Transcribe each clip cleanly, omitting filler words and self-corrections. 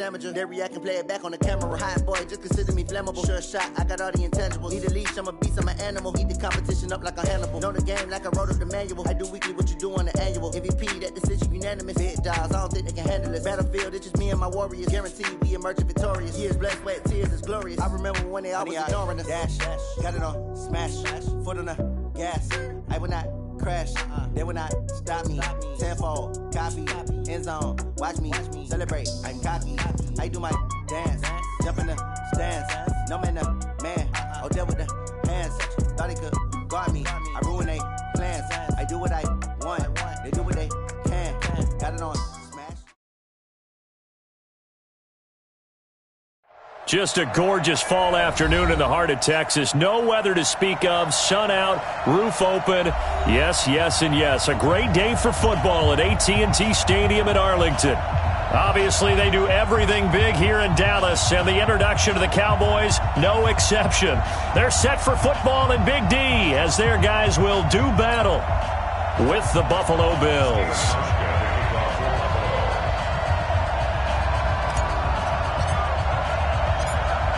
Damager. They react and play it back on the camera. Hot boy, just consider me flammable. Sure shot, I got all the intangibles. Need a leash, I'm a beast, I'm an animal. Eat the competition up like a Hannibal. Know the game like I wrote up the manual. I do weekly what you do on the annual. MVP, that decision unanimous. Big dogs, I don't think they can handle it. Battlefield, it's just me and my warriors. Guaranteed we emerge victorious. Years, blood, sweat, tears, it's glorious. I remember when they always ignoring us. Dash, got it on, smash, foot on the gas. I will not crash, they will not stop me. Tenfold, copy, end zone, watch me celebrate. I'm cocky, I do my dance, jump in the stands. No man, oh, deal with the hands. Thought he could guard me, I ruin they plans. I do what I want, they do what they can. Got it on. Just a gorgeous fall afternoon in the heart of Texas. No weather to speak of. Sun out, roof open. Yes, yes, and yes. A great day for football at AT&T Stadium in Arlington. Obviously, they do everything big here in Dallas, and the introduction of the Cowboys, no exception. They're set for football in Big D as their guys will do battle with the Buffalo Bills.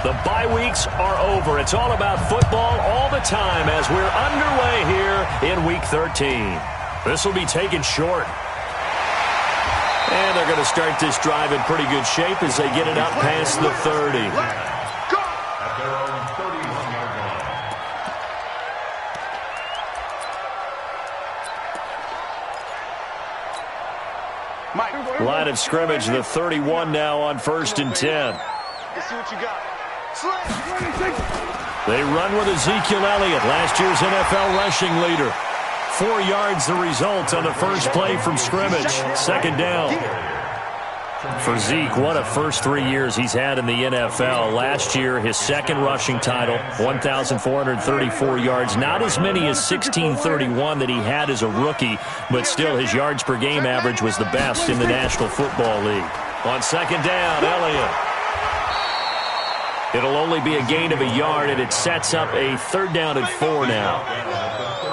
The bye weeks are over. It's all about football all the time as we're underway here in Week 13. This will be taken short. And they're going to start this drive in pretty good shape as they get it up past the 30. Line of scrimmage, the 31 now on 1st and 10. Let's see what you got. They run with Ezekiel Elliott, last year's NFL rushing leader. 4 yards the result on the first play from scrimmage. Second down. For Zeke, what a first 3 years he's had in the NFL. Last year, his second rushing title, 1,434 yards. Not as many as 1,631 that he had as a rookie, but still his yards per game average was the best in the National Football League. On second down, Elliott. It'll only be a gain of a yard, and it sets up a 3rd down and 4 now.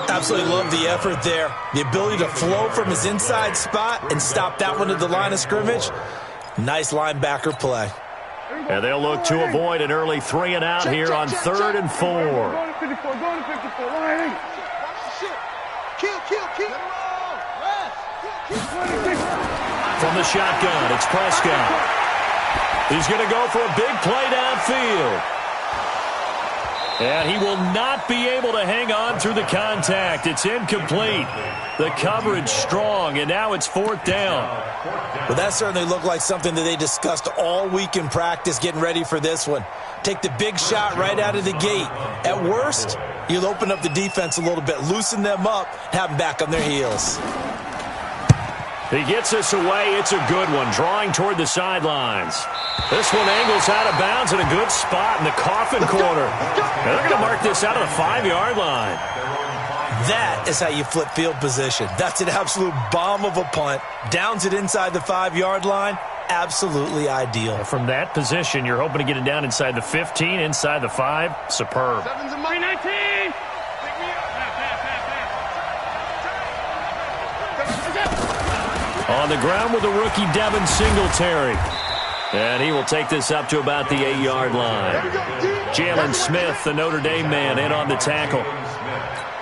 Absolutely love the effort there. The ability to flow from his inside spot and stop that one at the line of scrimmage. Nice linebacker play. And they'll look to avoid an early 3 and out here on 3rd and 4. From the shotgun, it's Prescott. He's going to go for a big play downfield. And he will not be able to hang on through the contact. It's incomplete. The coverage strong, and now it's 4th down. Well, that certainly looked like something that they discussed all week in practice getting ready for this one. Take the big shot right out of the gate. At worst, you'll open up the defense a little bit, loosen them up, have them back on their heels. He gets this away. It's a good one, drawing toward the sidelines. This one angles out of bounds in a good spot in the coffin corner. And they're going to mark this out of the 5-yard line. That is how you flip field position. That's an absolute bomb of a punt. Downs it inside the 5-yard line. Absolutely ideal. From that position, you're hoping to get it down inside the 15, inside the 5. Superb. 319. On the ground with the rookie Devin Singletary. And he will take this up to about the 8-yard line. Jalen Smith, the Notre Dame man, in on the tackle.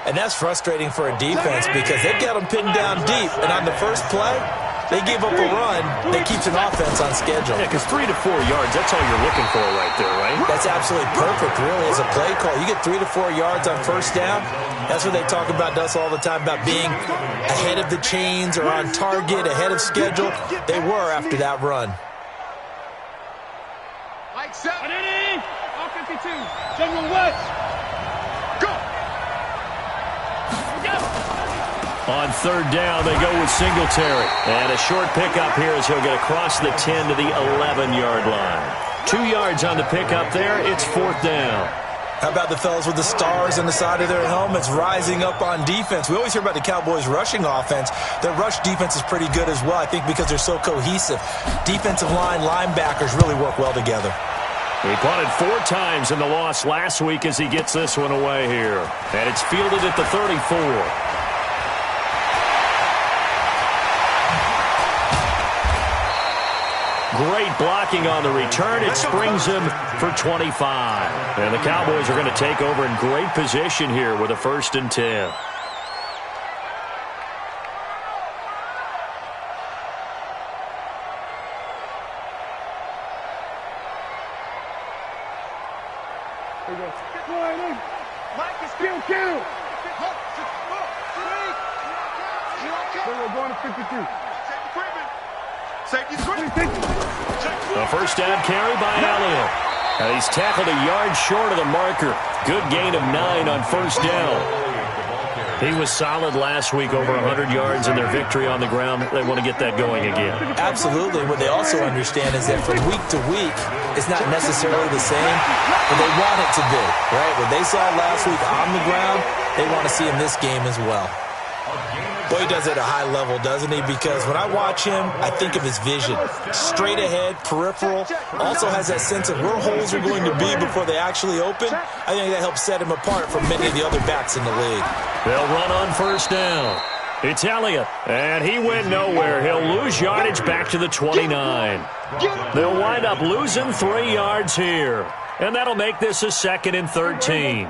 And that's frustrating for a defense because they've got them pinned down deep. And on the first play, they gave up a run that keeps an offense on schedule. Yeah, because 3 to 4 yards, that's all you're looking for right there, right? That's absolutely perfect, really, as a play call. You get 3 to 4 yards on first down. That's what they talk about us all the time, about being ahead of the chains or on target, ahead of schedule. They were after that run. Mike, set. All 52. General West. Go. On 3rd down, they go with Singletary. And a short pickup here as he'll get across the 10 to the 11-yard line. 2 yards on the pickup there. It's 4th down. How about the fellas with the stars on the side of their helmets rising up on defense? We always hear about the Cowboys' rushing offense. Their rush defense is pretty good as well, I think, because they're so cohesive. Defensive line, linebackers really work well together. He punted 4 times in the loss last week as he gets this one away here. And it's fielded at the 34. Great blocking on the return. It springs him for 25. And the Cowboys are going to take over in great position here with a 1st and 10. Mike is kill. We're going to 52. Safety equipment. A first down carry by Elliott. And he's tackled a yard short of the marker. Good gain of 9 on 1st down. He was solid last week, over 100 yards in their victory on the ground. They want to get that going again. Absolutely. What they also understand is that from week to week, it's not necessarily the same, but they want it to be, right? What they saw last week on the ground, they want to see in this game as well. Boy, he does it at a high level, doesn't he? Because when I watch him, I think of his vision. Straight ahead, peripheral. Also has that sense of where holes are going to be before they actually open. I think that helps set him apart from many of the other backs in the league. They'll run on 1st down. It's Elliott, and he went nowhere. He'll lose yardage back to the 29. They'll wind up losing 3 yards here. And that'll make this a 2nd and 13.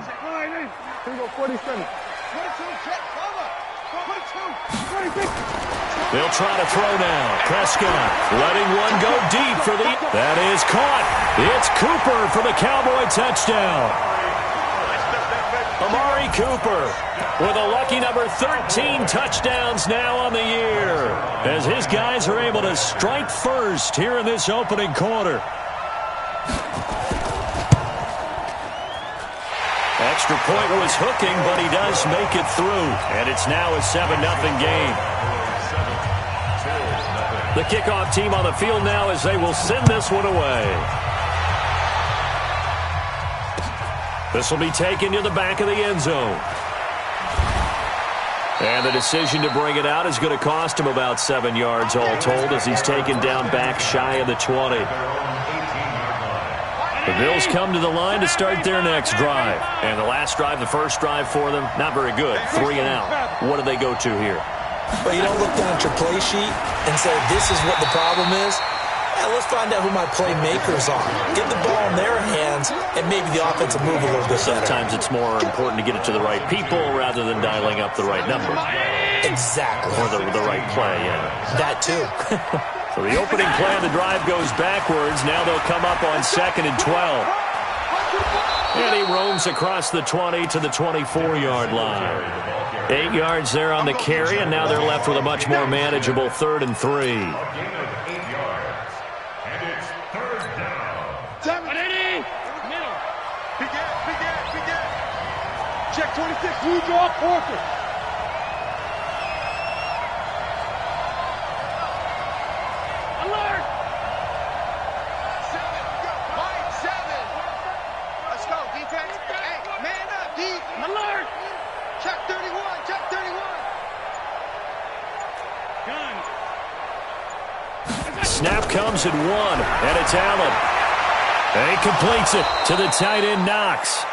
They'll try to throw now. Prescott letting one go deep for the... That is caught. It's Cooper for the Cowboy touchdown. Amari Cooper with a lucky number 13 touchdowns now on the year, as his guys are able to strike first here in this opening quarter. Extra point was hooking, but he does make it through, and it's now a 7-0 game. The kickoff team on the field now as they will send this one away. This will be taken to the back of the end zone. And the decision to bring it out is going to cost him about 7 yards all told, as he's taken down back shy of the 20. The Bills come to the line to start their next drive. And the last drive, the first drive for them, not very good. 3 and out. What do they go to here? But you don't look down at your play sheet and say, this is what the problem is. Let's find out who my playmakers are. Get the ball in their hands, and maybe the offense will move a little bit better. Sometimes it's more important to get it to the right people rather than dialing up the right number. Exactly. Or the right play, yeah. That too. So the opening play of the drive goes backwards. Now they'll come up on 2nd and 12. And he roams across the 20 to the 24-yard line. 8 yards there on the carry, and now they're left with a much more manageable 3rd and 3. Check 26, who draw Porter? Alert! 7. Let's go, defense. Hey, man up, D. Alert! Check 31, check 31. Gun. Snap comes at 1, and it's Allen. And he completes it to the tight end, Knox.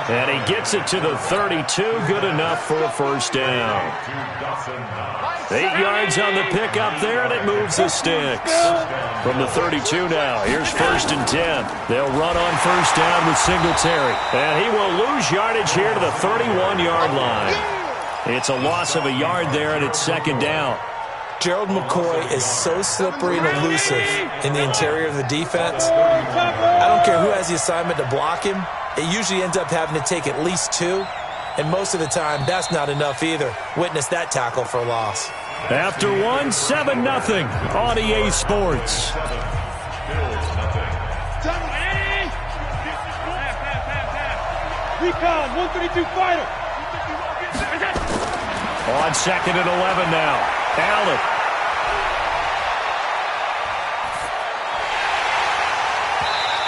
And he gets it to the 32, good enough for a first down. 8 yards on the pickup there, and it moves the sticks. From the 32 now, here's 1st and 10. They'll run on first down with Singletary. And he will lose yardage here to the 31-yard line. It's a loss of a yard there, and it's 2nd down. Gerald McCoy is so slippery and elusive in the interior of the defense. I don't care who has the assignment to block him. It usually ends up having to take at least 2, and most of the time, that's not enough either. Witness that tackle for loss. After 1, 7-0 on EA Sports. Recon, 132 fighter. On 2nd and 11 now. Allen.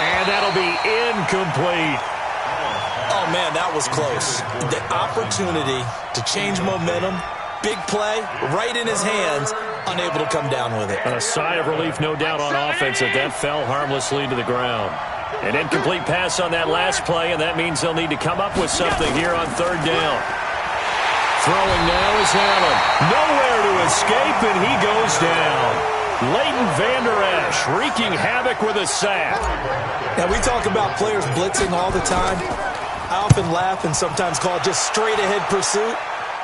And that'll be incomplete. Oh, man, that was close. The opportunity to change momentum, big play, right in his hands, unable to come down with it. A sigh of relief, no doubt, on offense that fell harmlessly to the ground. An incomplete pass on that last play, and that means they'll need to come up with something here on 3rd down. Throwing now is Allen. Nowhere to escape, and he goes down. Leighton Vander Esch wreaking havoc with a sack. Now, we talk about players blitzing all the time. I often laugh and sometimes call it just straight-ahead pursuit.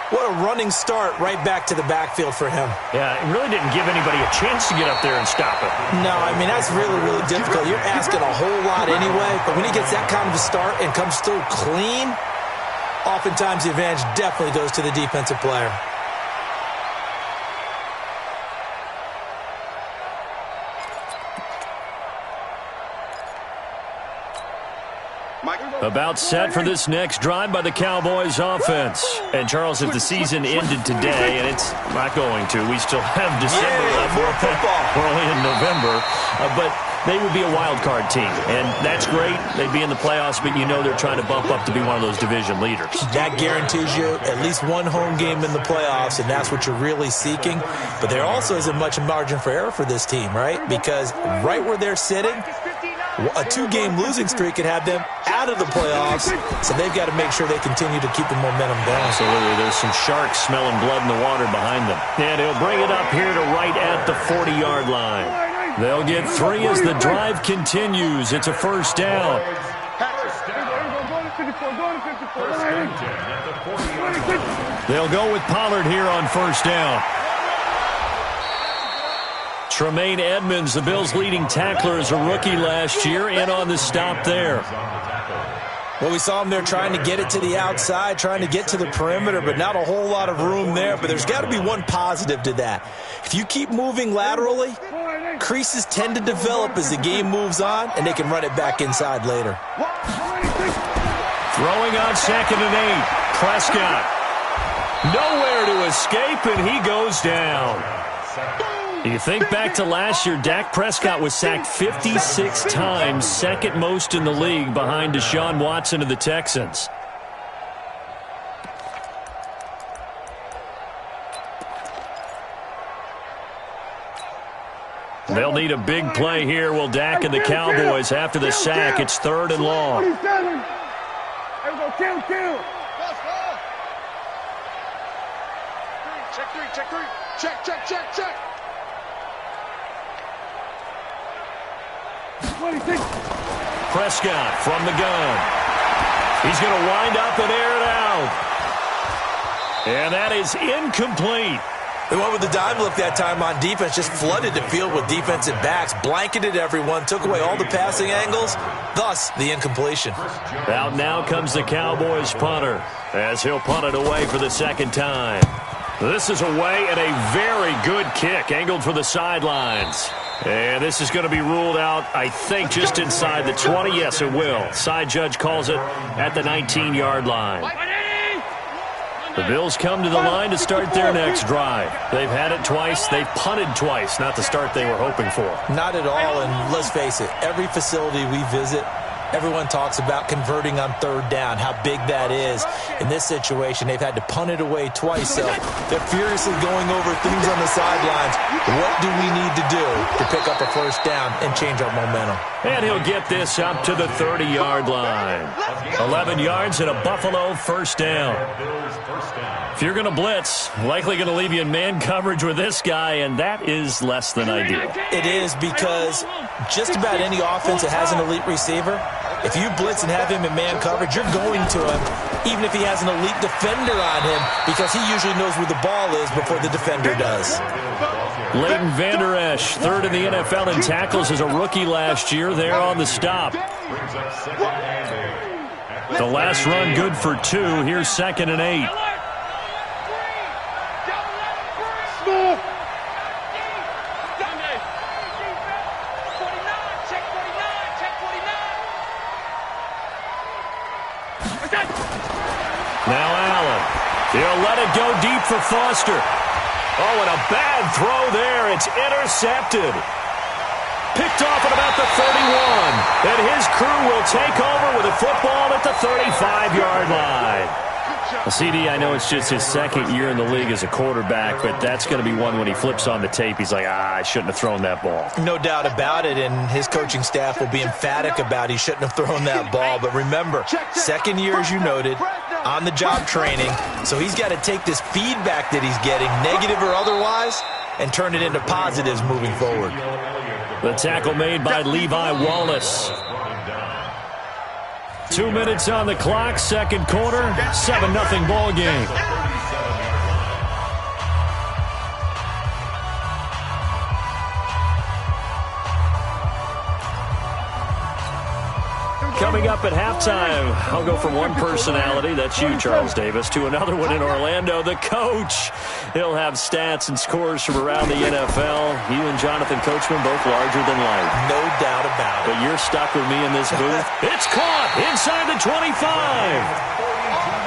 What a running start right back to the backfield for him. Yeah, it really didn't give anybody a chance to get up there and stop it. No, I mean, that's really, really difficult. You're asking a whole lot anyway, but when he gets that kind of a start and comes through clean, oftentimes the advantage definitely goes to the defensive player. About set for this next drive by the Cowboys offense. And, Charles, if the season ended today, and it's not going to, we still have December left. More football. We're only in November. But they would be a wild card team. And that's great. They'd be in the playoffs, but you know they're trying to bump up to be one of those division leaders. That guarantees you at least one home game in the playoffs, and that's what you're really seeking. But there also isn't much margin for error for this team, right? Because right where they're sitting, a 2-game losing streak could have them out of the playoffs, so they've got to make sure they continue to keep the momentum going. Absolutely. There's some sharks smelling blood in the water behind them. And he'll bring it up here to right at the 40-yard line. They'll get 3 as the drive continues. It's a first down. They'll go with Pollard here on first down. Tremaine Edmonds, the Bills' leading tackler as a rookie last year, in on the stop there. Well, we saw him there trying to get it to the outside, trying to get to the perimeter, but not a whole lot of room there. But there's got to be one positive to that. If you keep moving laterally, creases tend to develop as the game moves on, and they can run it back inside later. Throwing on 2nd and 8. Prescott. Nowhere to escape, and he goes down. You think back to last year, Dak Prescott was sacked 56 times, second most in the league behind Deshaun Watson of the Texans. They'll need a big play here, will Dak and the Cowboys after the sack. It's 3rd and long. Check. Prescott from the gun. He's going to wind up and air it out. And that is incomplete. They went with the dime look that time on defense, just flooded the field with defensive backs, blanketed everyone, took away all the passing angles, thus the incompletion. Out now comes the Cowboys punter as he'll punt it away for the second time. This is away and a very good kick angled for the sidelines. And this is going to be ruled out, I think, just inside the 20. Yes, it will. Side judge calls it at the 19-yard line. The Bills come to the line to start their next drive. They've had it twice. They've punted twice. Not the start they were hoping for. Not at all, and let's face it, every facility we visit, everyone talks about converting on 3rd down, how big that is. In this situation, they've had to punt it away twice, so they're furiously going over things on the sidelines. What do we need to do to pick up a first down and change our momentum? And he'll get this up to the 30-yard line. 11 yards and a Buffalo first down. If you're going to blitz, likely going to leave you in man coverage with this guy, and that is less than ideal. It is, because just about any offense that has an elite receiver, if you blitz and have him in man coverage, you're going to him, even if he has an elite defender on him, because he usually knows where the ball is before the defender does. Leighton Vander Esch, 3rd in the NFL in tackles as a rookie last year, there on the stop. The last run good for 2. Here's 2nd and 8. Now Allen. He'll let it go deep for Foster. Oh, and a bad throw there. It's intercepted. Picked off at about the 31. And his crew will take over with a football at the 35-yard line. Well, CD, I know it's just his 2nd year in the league as a quarterback, but that's going to be one when he flips on the tape, he's like, I shouldn't have thrown that ball. No doubt about it, and his coaching staff will be emphatic about he shouldn't have thrown that ball. But remember, 2nd year, as you noted, on-the-job training, so he's got to take this feedback that he's getting, negative or otherwise, and turn it into positives moving forward. The tackle made by Levi Wallace. 2 minutes on the clock, second quarter, 7-0 ball game. Coming up at halftime, I'll go from one personality, that's you, Charles Davis, to another one in Orlando, the coach. He'll have stats and scores from around the NFL. You and Jonathan Coachman both larger than life. No doubt about it. But you're stuck with me in this booth. It's caught inside the 25.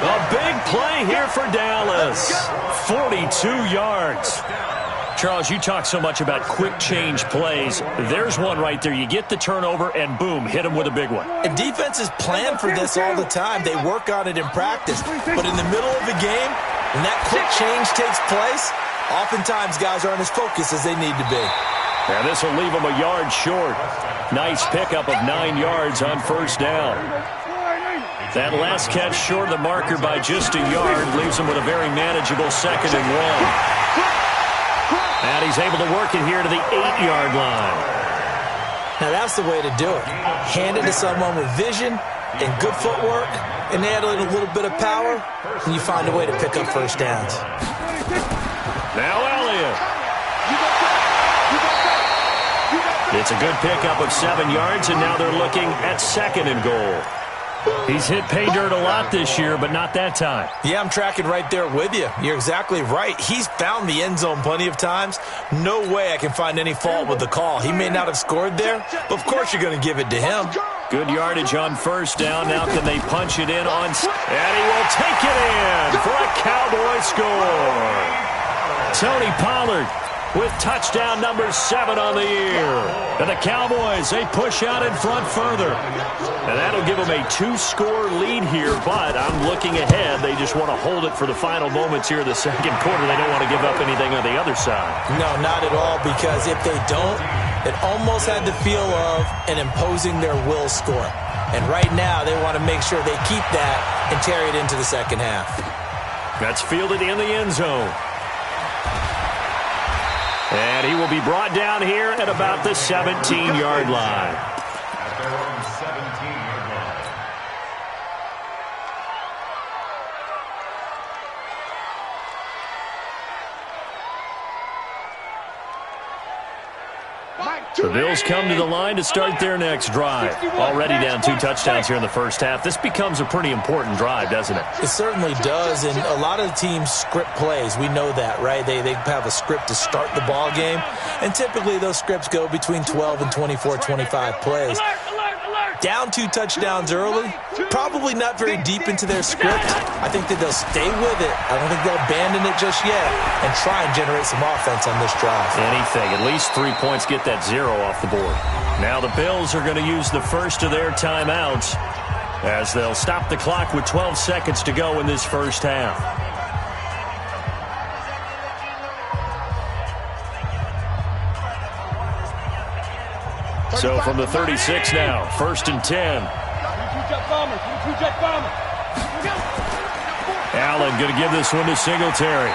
A big play here for Dallas. 42 yards. Charles, you talk so much about quick change plays. There's one right there. You get the turnover, and boom, hit him with a big one. And defenses plan for this all the time. They work on it in practice. But in the middle of the game, when that quick change takes place, oftentimes guys aren't as focused as they need to be. And this will leave them a yard short. Nice pickup of 9 yards on first down. That last catch short of the marker by just a yard leaves them with a very manageable 2nd and 1. And he's able to work it here to the 8-yard line. Now that's the way to do it. Hand it to someone with vision and good footwork, and add in a little bit of power, and you find a way to pick up first downs. Now Elliott. It's a good pickup of 7 yards, and now they're looking at 2nd and goal. He's hit pay dirt a lot this year, but not that time. Yeah, I'm tracking right there with you. You're exactly right. He's found the end zone plenty of times. No way I can find any fault with the call. He may not have scored there, but of course you're going to give it to him. Good yardage on first down. Now can they punch it in on... And he will take it in for a Cowboy score. Tony Pollard with touchdown number 7 on the year. And the Cowboys, they push out in front further. And that'll give them a 2-score lead here, but I'm looking ahead. They just want to hold it for the final moments here of the second quarter. They don't want to give up anything on the other side. No, not at all, because if they don't, it almost had the feel of an imposing their will score. And right now, they want to make sure they keep that and carry it into the second half. That's fielded in the end zone. And he will be brought down here at about the 17-yard line. The Bills come to the line to start their next drive. Already down 2 touchdowns here in the first half. This becomes a pretty important drive, doesn't it? It certainly does, and a lot of teams script plays. We know that, right? They have a script to start the ball game, and typically those scripts go between 12 and 24, 25 plays. Down 2 touchdowns early, probably not very deep into their script. I think that they'll stay with it. I don't think they'll abandon it just yet and try and generate some offense on this drive. Anything. At least 3 points, get that 0 off the board. Now the Bills are going to use the first of their timeouts as they'll stop the clock with 12 seconds to go in this first half. So from the 36 now, 1st and 10. Allen going to give this one to Singletary.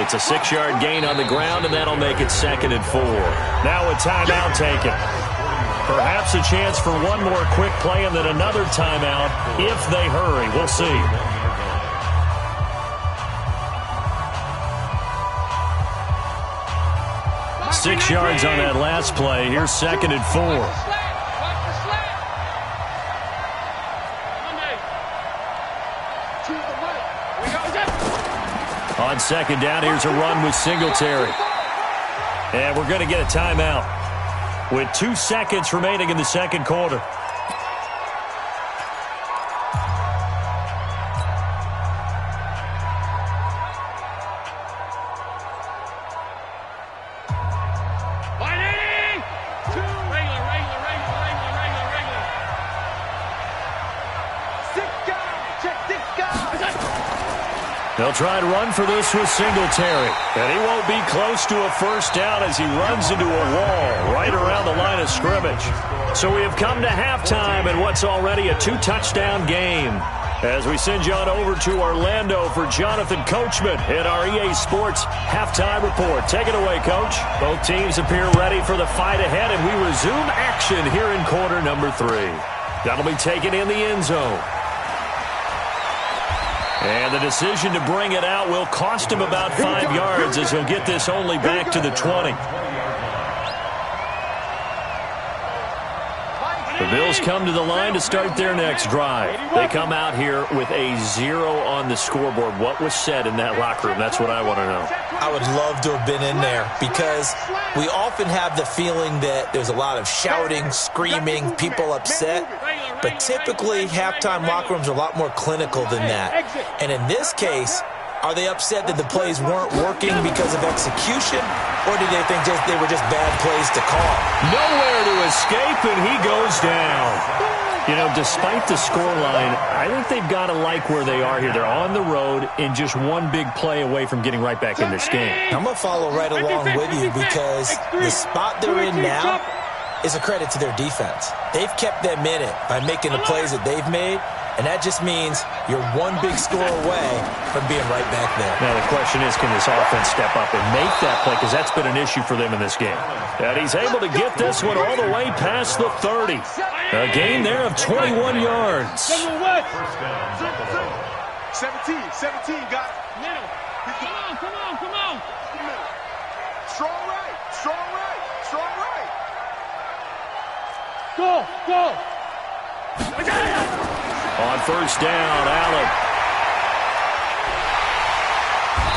It's a 6-yard gain on the ground, and that'll make it 2nd and 4. Now a timeout taken. Perhaps a chance for one more quick play and then another timeout if they hurry. We'll see. Six yards on that last play. Here's 2nd and 4. On 2nd down, here's a run with Singletary. And we're going to get a timeout with 2 seconds remaining in the second quarter. They'll try to run for this with Singletary. And he won't be close to a first down as he runs into a wall right around the line of scrimmage. So we have come to halftime in what's already a 2-touchdown game. As we send you on over to Orlando for Jonathan Coachman in our EA Sports Halftime Report. Take it away, Coach. Both teams appear ready for the fight ahead, and we resume action here in quarter number 3. That'll be taken in the end zone. And the decision to bring it out will cost him about 5 yards as he'll get this only back to the 20. The Bills come to the line to start their next drive. They come out here with a 0 on the scoreboard. What was said in that locker room? That's what I want to know. I would love to have been in there because we often have the feeling that there's a lot of shouting, screaming, people upset. But typically, halftime locker rooms are a lot more clinical than that. And in this case, are they upset that the plays weren't working because of execution, or do they think they were just bad plays to call? Nowhere to escape, and he goes down. You know, despite the scoreline, I think they've got to like where they are here. They're on the road and just one big play away from getting right back in this game. I'm going to follow right along with you because the spot they're in now is a credit to their defense. They've kept them in it by making the plays that they've made. And that just means you're one big score away from being right back there. Now the question is, can this offense step up and make that play? Because that's been an issue for them in this game. And he's able to get this one all the way past the 30. A gain there of 21 yards. 17, got it. Middle. Come on. Strong right. Go. On first down, Allen.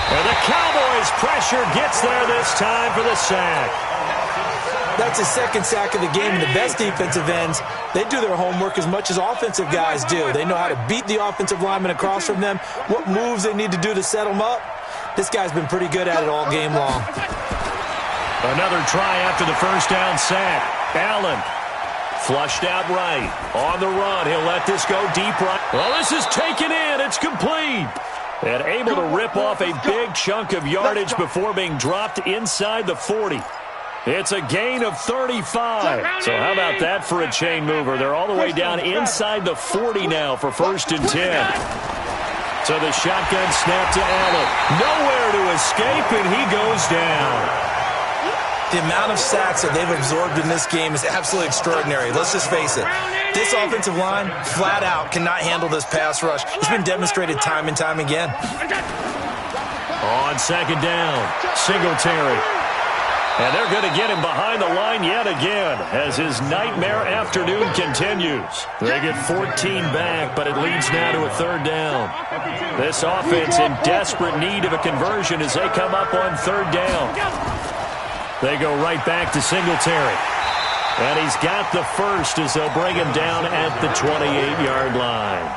And the Cowboys' pressure gets there this time for the sack. That's his second sack of the game. And the best defensive ends, they do their homework as much as offensive guys do. They know how to beat the offensive lineman across from them, what moves they need to do to set them up. This guy's been pretty good at it all game long. Another try after the first down sack. Allen. Flushed out right. On the run. He'll let this go deep right. Well, this is taken in. It's complete. And able to rip off a big chunk of yardage before being dropped inside the 40. It's a gain of 35. So how about that for a chain mover? They're all the way down inside the 40 now for 1st and 10. So the shotgun snap to Allen. Nowhere to escape, and he goes down. The amount of sacks that they've absorbed in this game is absolutely extraordinary. Let's just face it. This offensive line, flat out, cannot handle this pass rush. It's been demonstrated time and time again. On second down, Singletary. And they're going to get him behind the line yet again as his nightmare afternoon continues. They get 14 back, but it leads now to a 3rd down. This offense in desperate need of a conversion as they come up on 3rd down. They go right back to Singletary. And he's got the first as they'll bring him down at the 28-yard line.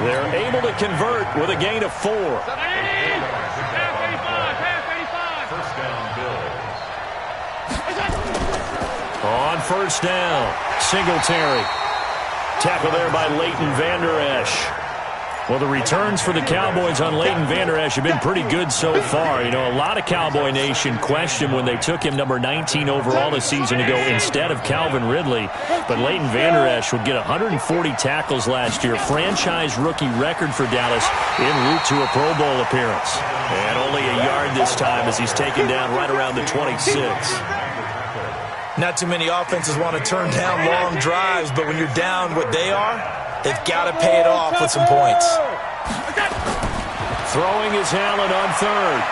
They're able to convert with a gain of 4. On first down, Singletary. Tackle there by Leighton Vander Esch. Well, the returns for the Cowboys on Leighton Vander Esch have been pretty good so far. You know, a lot of Cowboy Nation questioned when they took him number 19 overall a season ago instead of Calvin Ridley. But Leighton Vander Esch would get 140 tackles last year, franchise rookie record for Dallas en route to a Pro Bowl appearance. And only a yard this time as he's taken down right around the 26. Not too many offenses want to turn down long drives, but when you're down what they are, they've got to pay it off with some points. Throwing is Allen on 3rd.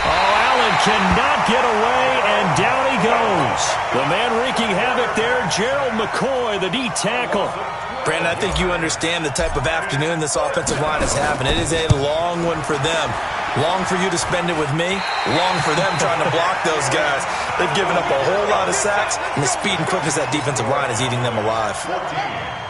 Oh, Allen cannot get away, and down he goes. The man wreaking havoc there, Gerald McCoy, the D tackle. Brandon, I think you understand the type of afternoon this offensive line is having. It is a long one for them. Long for you to spend it with me. Long for them trying to block those guys. They've given up a whole lot of sacks, and the speed and quickness of that defensive line is eating them alive.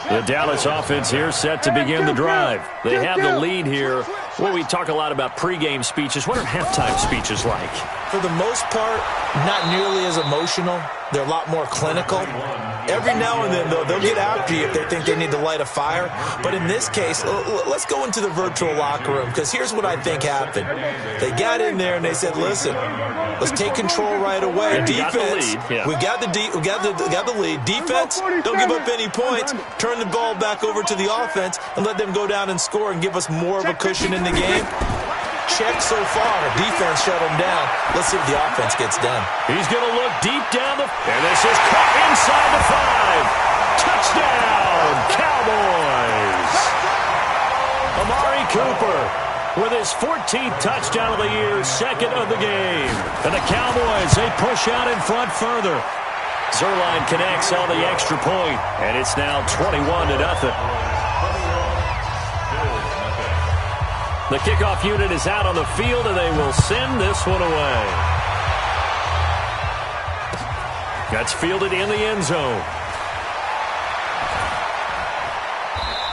The Dallas offense here set to begin the drive. They have the lead here. Well, we talk a lot about pregame speeches. What are halftime speeches like? For the most part, not nearly as emotional. They're a lot more clinical. Every now and then, though, they'll get after you if they think they need to light a fire. But in this case, let's go into the virtual locker room, because here's what I think happened. They got in there and they said, listen, let's take control right away. Defense, we got the lead. Defense, don't give up any points. Turn the ball back over to the offense and let them go down and score and give us more of a cushion in the game. Check so far. Defense shut him down. Let's see if the offense gets done. He's going to look deep down and this is caught inside the 5. Touchdown, Cowboys. Amari Cooper with his 14th touchdown of the year, second of the game. And the Cowboys, they push out in front further. Zerline connects on the extra point, and it's now 21-0. The kickoff unit is out on the field, and they will send this one away. That's fielded in the end zone.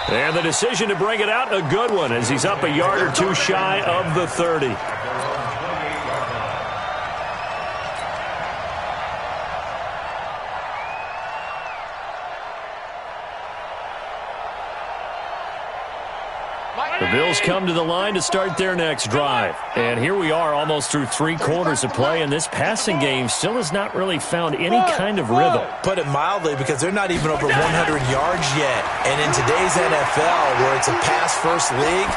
And the decision to bring it out, a good one, as he's up a yard or two shy of the 30. The Bills come to the line to start their next drive. And here we are almost through 3 quarters of play, and this passing game still has not really found any kind of rhythm. Put it mildly, because they're not even over 100 yards yet. And in today's NFL, where it's a pass-first league,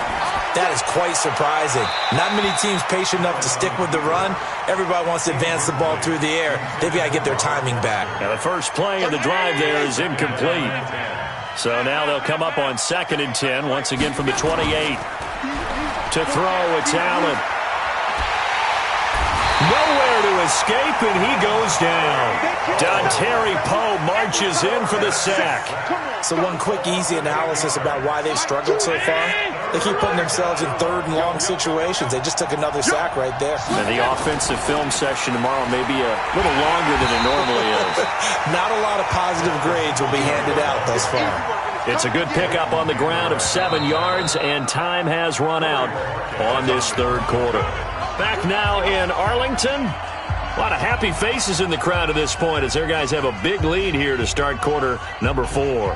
that is quite surprising. Not many teams patient enough to stick with the run. Everybody wants to advance the ball through the air. They've got to get their timing back. Now the first play of the drive there is incomplete. So now they'll come up on 2nd and 10, once again from the 28. To throw, it's Allen. Nowhere to escape, and he goes down. Dontari Poe marches in for the sack. So one quick, easy analysis about why they've struggled so far. They keep putting themselves in 3rd and long situations. They just took another sack right there. And the offensive film session tomorrow may be a little longer than it normally is. Not a lot of positive grades will be handed out thus far. It's a good pickup on the ground of 7 yards, and time has run out on this 3rd quarter. Back now in Arlington. A lot of happy faces in the crowd at this point as their guys have a big lead here to start quarter number 4.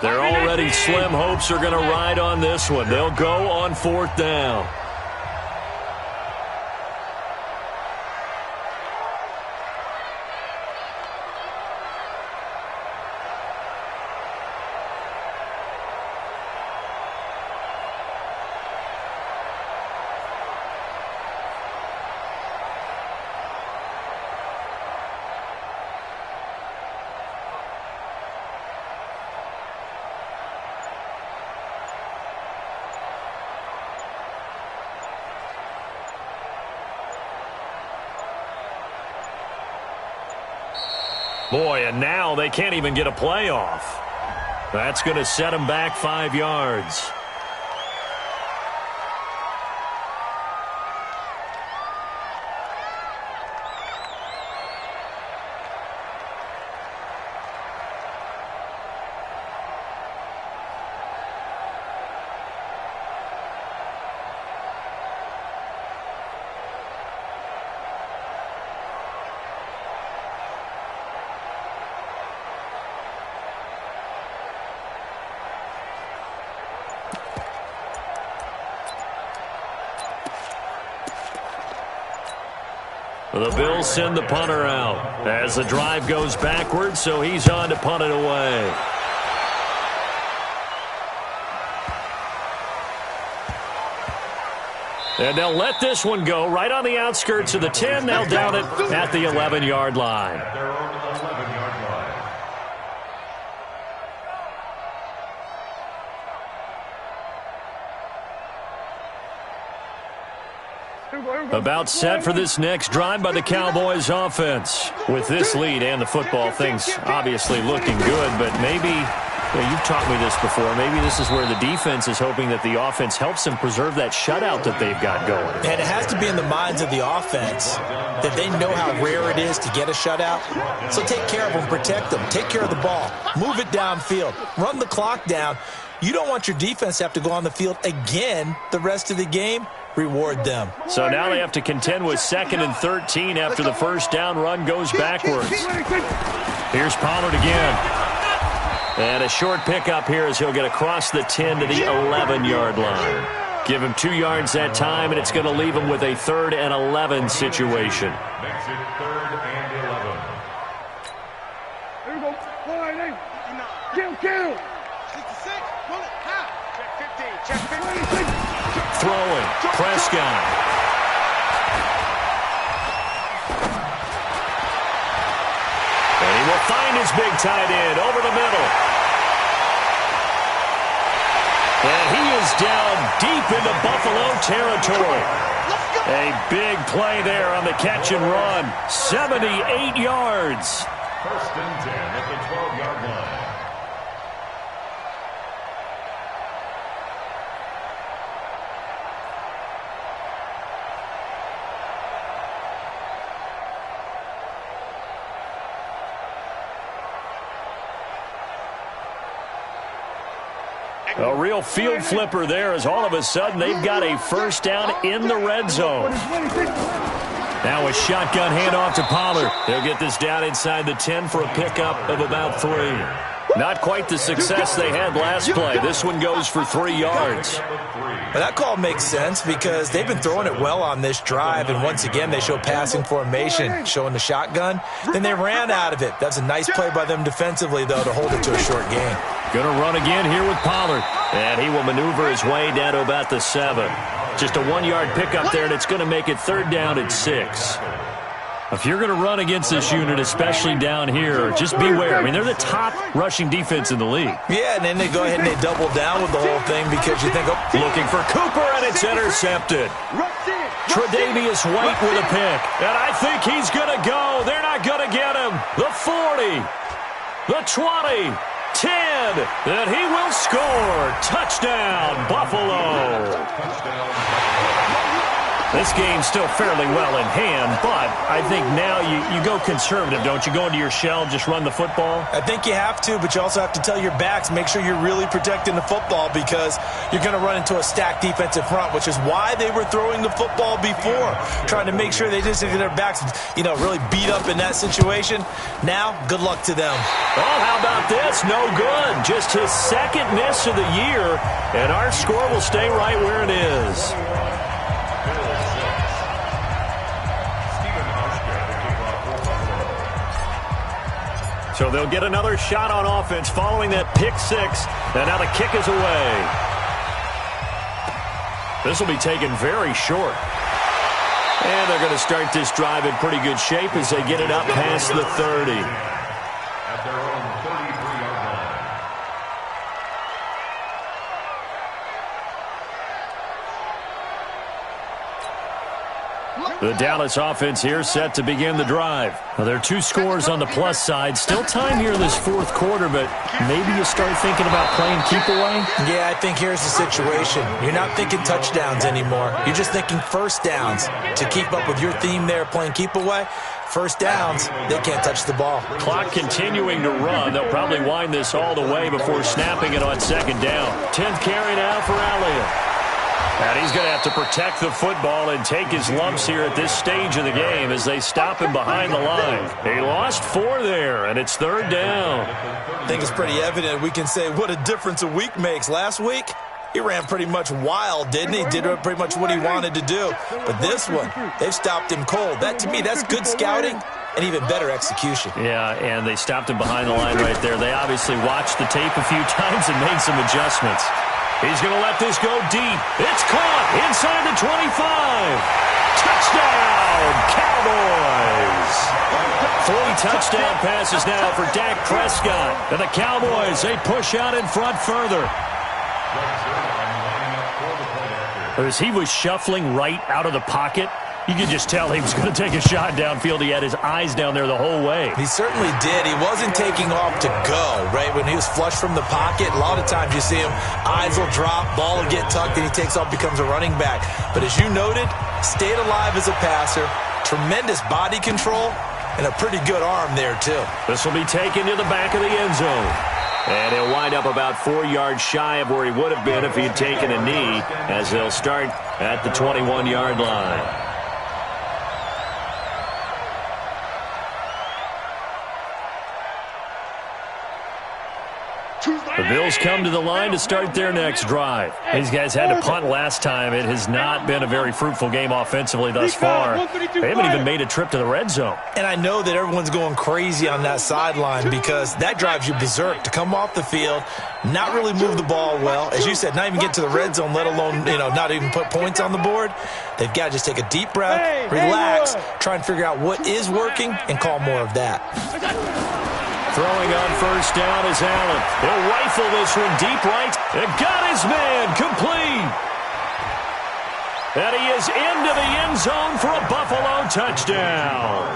Their already slim hopes are going to ride on this one. They'll go on 4th down. Boy, and now they can't even get a play off. That's going to set them back 5 yards. The Bills send the punter out as the drive goes backwards, so he's on to punt it away. And they'll let this one go right on the outskirts of the 10. They'll down it at the 11-yard line. About set for this next drive by the Cowboys offense. With this lead and the football, things obviously looking good, but maybe, you've taught me this before, maybe this is where the defense is hoping that the offense helps them preserve that shutout that they've got going. And it has to be in the minds of the offense that they know how rare it is to get a shutout. So take care of them, protect them, take care of the ball, move it downfield, run the clock down. You don't want your defense to have to go on the field again the rest of the game. reward them. So now they have to contend with 2nd and 13 after the first down run goes backwards. Here's Pollard again. And a short pickup here as he'll get across the 10 to the 11-yard line. Give him 2 yards that time, and it's going to leave him with a 3rd and 11 situation. Makes it 3rd and 11. Here we go. Kill. 66. Pull it. Check 15. Check 15. Throwing. Prescott. And he will find his big tight end over the middle. And he is down deep into Buffalo territory. A big play there on the catch and run. 78 yards. 1st and 10 at the 12-yard line. A real field flipper there as all of a sudden they've got a first down in the red zone. Now a shotgun handoff to Pollard. He'll get this down inside the 10 for a pickup of about 3. Not quite the success they had last play. This one goes for 3 yards. Well, that call makes sense because they've been throwing it well on this drive, and once again they show passing formation, showing the shotgun. Then they ran out of it. That's a nice play by them defensively, though, to hold it to a short gain. Going to run again here with Pollard. And he will maneuver his way down to about the 7. Just a 1-yard pickup there, and it's going to make it 3rd down at 6. If you're going to run against this unit, especially down here, just beware. I mean, they're the top rushing defense in the league. Yeah, and then they go ahead and they double down with the whole thing because you think, oh. Looking for Cooper, and it's intercepted. Tre'Davious White with a pick. And I think he's going to go. They're not going to get him. The 40. The 20. 10. And he will score. Touchdown, Buffalo. This game's still fairly well in hand, but I think now you go conservative, don't you? Go into your shell, just run the football? I think you have to, but you also have to tell your backs, make sure you're really protecting the football because you're going to run into a stacked defensive front, which is why they were throwing the football before, trying to make sure they didn't get their backs, really beat up in that situation. Now, good luck to them. Oh, how about this? No good. Just his 2nd miss of the year, and our score will stay right where it is. So they'll get another shot on offense following that pick 6. And now the kick is away. This will be taken very short. And they're going to start this drive in pretty good shape as they get it up past the 30. At their own 33-yard line. The Dallas offense here set to begin the drive. Now, there are 2 scores on the plus side. Still time here in this 4th quarter, but maybe you start thinking about playing keep away? Yeah, I think here's the situation. You're not thinking touchdowns anymore. You're just thinking first downs. To keep up with your theme there, playing keep away, first downs, they can't touch the ball. Clock continuing to run. They'll probably wind this all the way before snapping it on 2nd down. 10th carry now for Elliott. And he's going to have to protect the football and take his lumps here at this stage of the game as they stop him behind the line. He lost 4 there, and it's 3rd down. I think it's pretty evident. We can say what a difference a week makes. Last week, he ran pretty much wild, didn't he? Did pretty much what he wanted to do. But this one, they've stopped him cold. That, to me, that's good scouting and even better execution. Yeah, and they stopped him behind the line right there. They obviously watched the tape a few times and made some adjustments. He's going to let this go deep. It's caught inside the 25. Touchdown, Cowboys. 3 touchdown passes now for Dak Prescott. And the Cowboys, they push out in front further. As he was shuffling right out of the pocket, you could just tell he was going to take a shot downfield. He had his eyes down there the whole way. He certainly did. He wasn't taking off to go, right? When he was flush from the pocket, a lot of times you see him, eyes will drop, ball will get tucked, and he takes off, becomes a running back. But as you noted, stayed alive as a passer, tremendous body control, and a pretty good arm there, too. This will be taken to the back of the end zone. And he'll wind up about 4 yards shy of where he would have been if he had taken a knee, as they'll start at the 21-yard line. The Bills come to the line to start their next drive. These guys had to punt last time. It has not been a very fruitful game offensively thus far. They haven't even made a trip to the red zone. And I know that everyone's going crazy on that sideline because that drives you berserk to come off the field, not really move the ball well. As you said, not even get to the red zone, let alone, not even put points on the board. They've got to just take a deep breath, relax, try and figure out what is working, and call more of that. Throwing on first down is Allen. He'll rifle this one deep right. And got his man complete. And he is into the end zone for a Buffalo touchdown.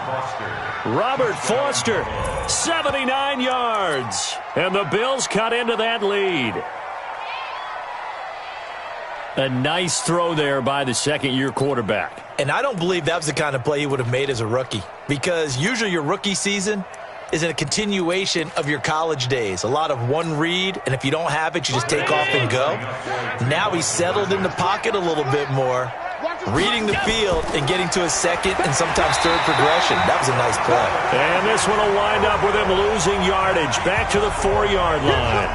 Robert Foster, 79 yards. And the Bills cut into that lead. A nice throw there by the second-year quarterback. And I don't believe that was the kind of play he would have made as a rookie. Because usually your rookie season is a continuation of your college days. A lot of one read, and if you don't have it, you just take off and go. Now he's settled in the pocket a little bit more, reading the field and getting to a second and sometimes third progression. That was a nice play. And this one will wind up with him losing yardage back to the 4-yard line.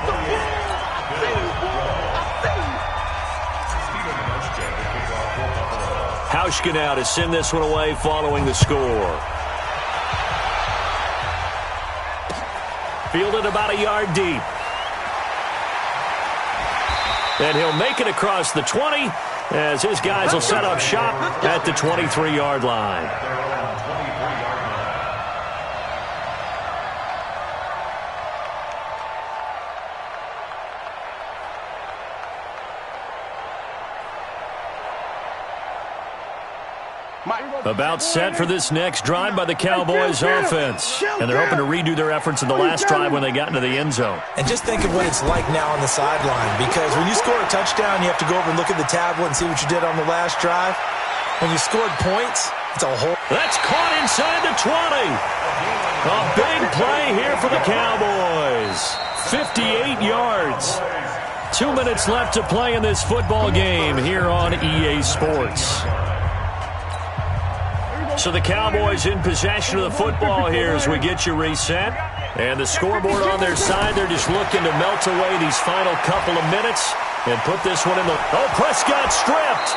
Hauschka now to send this one away following the score. Fielded about a yard deep. And he'll make it across the 20 as his guys will set up shop at the 23-yard line. About set for this next drive by the Cowboys offense. And they're hoping to redo their efforts in the last drive when they got into the end zone. And just think of what it's like now on the sideline, because when you score a touchdown, you have to go over and look at the tablet and see what you did on the last drive. When you scored points, it's a whole... That's caught inside the 20. A big play here for the Cowboys. 58 yards. 2 minutes left to play in this football game here on EA Sports. So the Cowboys in possession of the football here as we get you reset. And the scoreboard on their side, they're just looking to melt away these final couple of minutes and put this one in the... Oh, Prescott stripped.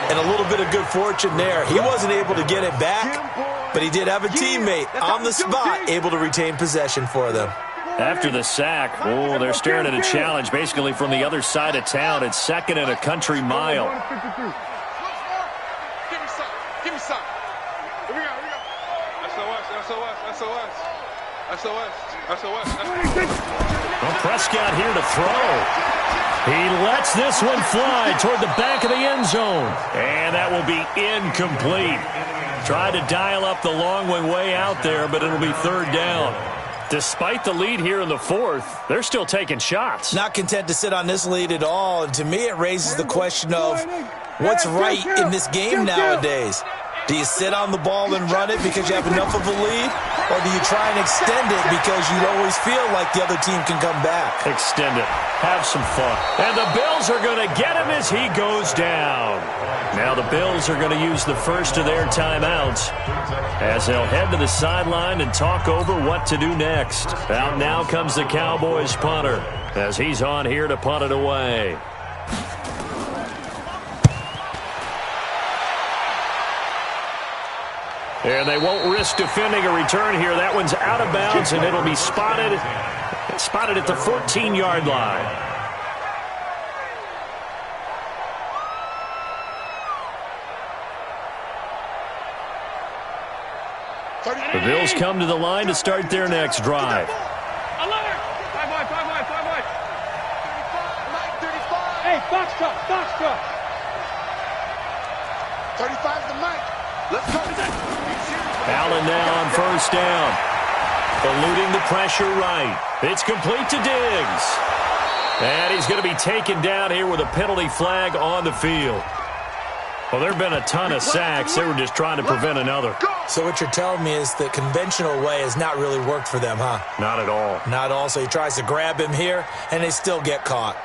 And a little bit of good fortune there. He wasn't able to get it back, but he did have a teammate on the spot able to retain possession for them. After the sack, oh, they're staring at a challenge basically from the other side of town. It's second and a country mile. Give me some. Here we go. SOS. Well, Prescott here to throw. He lets this one fly toward the back of the end zone. And that will be incomplete. Tried to dial up the long one way out there, but it'll be third down. Despite the lead here in the fourth, they're still taking shots. Not content to sit on this lead at all. And to me, it raises the question of what's right in this game nowadays. Do you sit on the ball and run it because you have enough of a lead? Or do you try and extend it because you always feel like the other team can come back? Extend it. Have some fun. And the Bills are going to get him as he goes down. Now the Bills are going to use the first of their timeouts as they'll head to the sideline and talk over what to do next. Out now comes the Cowboys punter as he's on here to punt it away. And they won't risk defending a return here. That one's out of bounds, and it'll be spotted at the 14-yard line. The Bills come to the line to start their next drive. I love it. 5 wide. Hey, box truck. 35's the mic. Let's go. Allen now on first down. Eluding the pressure right. It's complete to Diggs. And he's going to be taken down here with a penalty flag on the field. Well, there have been a ton of sacks. They were just trying to prevent another. So what you're telling me is the conventional way has not really worked for them, huh? Not at all. Not at all. So he tries to grab him here, and they still get caught.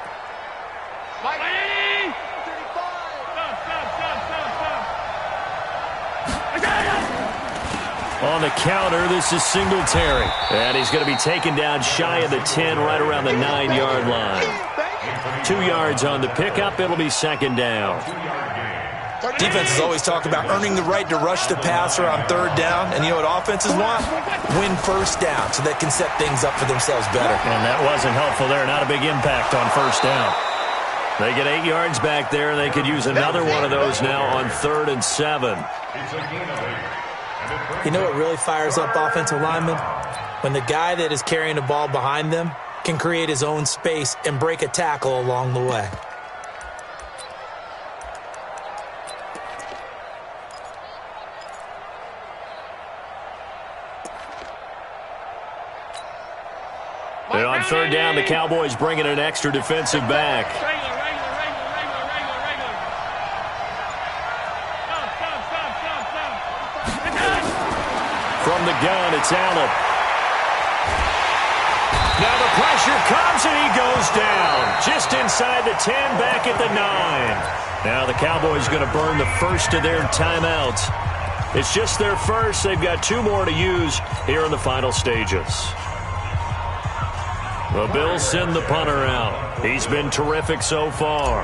On the counter, this is Singletary. And he's going to be taken down shy of the 10, right around the 9-yard line. 2 yards on the pickup. It'll be second down. Defenses always talk about earning the right to rush the passer on third down. And you know what offenses want? Win first down so they can set things up for themselves better. And that wasn't helpful there. Not a big impact on first down. They get 8 yards back there. They could use another one of those now on 3rd and 7. You know what really fires up offensive linemen? When the guy that is carrying the ball behind them can create his own space and break a tackle along the way. And on 3rd down, the Cowboys bringing an extra defensive back. From the gun, it's Allen. Now the pressure comes, and he goes down. Just inside the 10, back at the 9. Now the Cowboys going to burn the first of their timeouts. It's just their first. They've got 2 more to use here in the final stages. The Bills send the punter out. He's been terrific so far.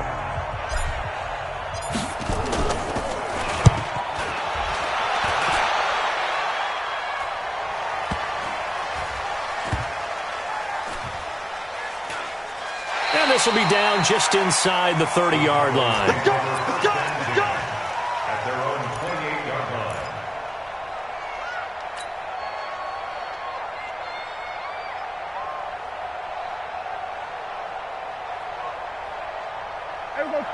And this will be down just inside the 30-yard line. At their own 28-yard line.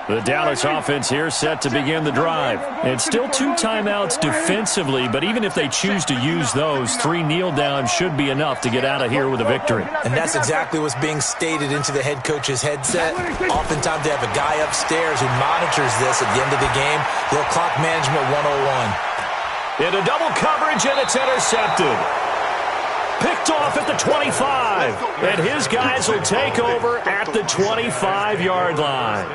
The Dallas offense here set to begin the drive. And still 2 timeouts defensively, but even if they choose to use those, 3 kneel downs should be enough to get out of here with a victory. And that's exactly what's being stated into the head coach's headset. Oftentimes they have a guy upstairs who monitors this at the end of the game. Little clock management 101. Into double coverage, and it's intercepted. Picked off at the 25. And his guys will take over at the 25-yard line.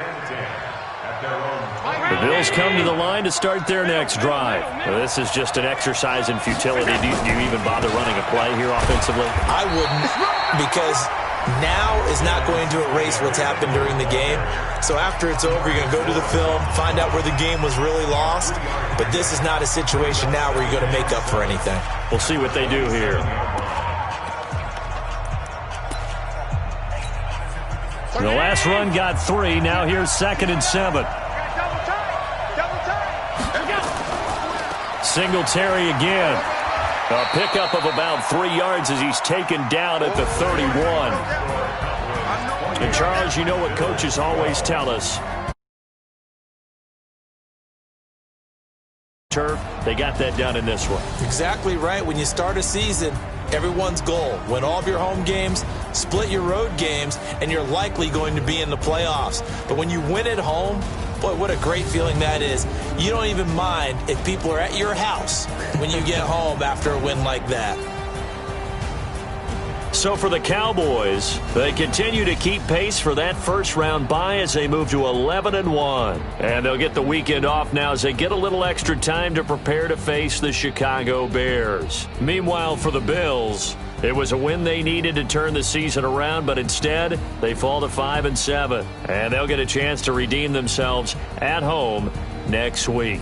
The Bills come to the line to start their next drive. Well, this is just an exercise in futility. Do you even bother running a play here offensively? I wouldn't, because now is not going to erase what's happened during the game. So after it's over, you're going to go to the film, find out where the game was really lost. But this is not a situation now where you're going to make up for anything. We'll see what they do here. The last run got 3. Now here's 2nd and 7. Singletary again. A pickup of about 3 yards as he's taken down at the 31. And Charles, you know what coaches always tell us. Turf, they got that done in this one. Exactly right. When you start a season, everyone's goal: win all of your home games, split your road games, and you're likely going to be in the playoffs. But when you win at home, boy, what a great feeling that is. You don't even mind if people are at your house when you get home after a win like that. So for the Cowboys, they continue to keep pace for that first-round bye as they move to 11-1. And they'll get the weekend off now as they get a little extra time to prepare to face the Chicago Bears. Meanwhile, for the Bills, it was a win they needed to turn the season around, but instead, they fall to 5-7. And they'll get a chance to redeem themselves at home next week.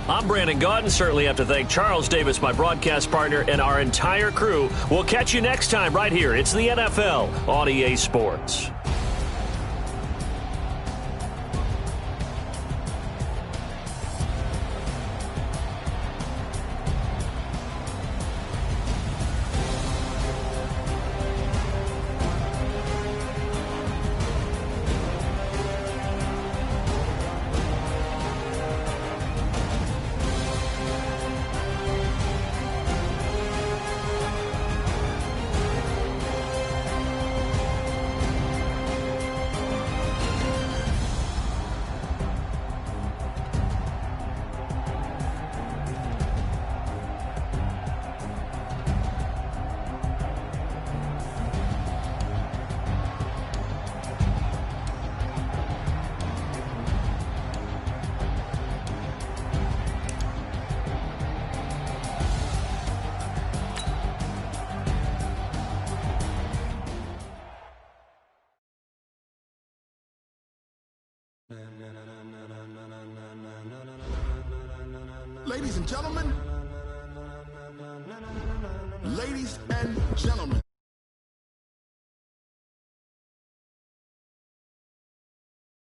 I'm Brandon Gaudin. Certainly have to thank Charles Davis, my broadcast partner, and our entire crew. We'll catch you next time right here. It's the NFL on EA Sports. Ladies and gentlemen. Ladies and gentlemen.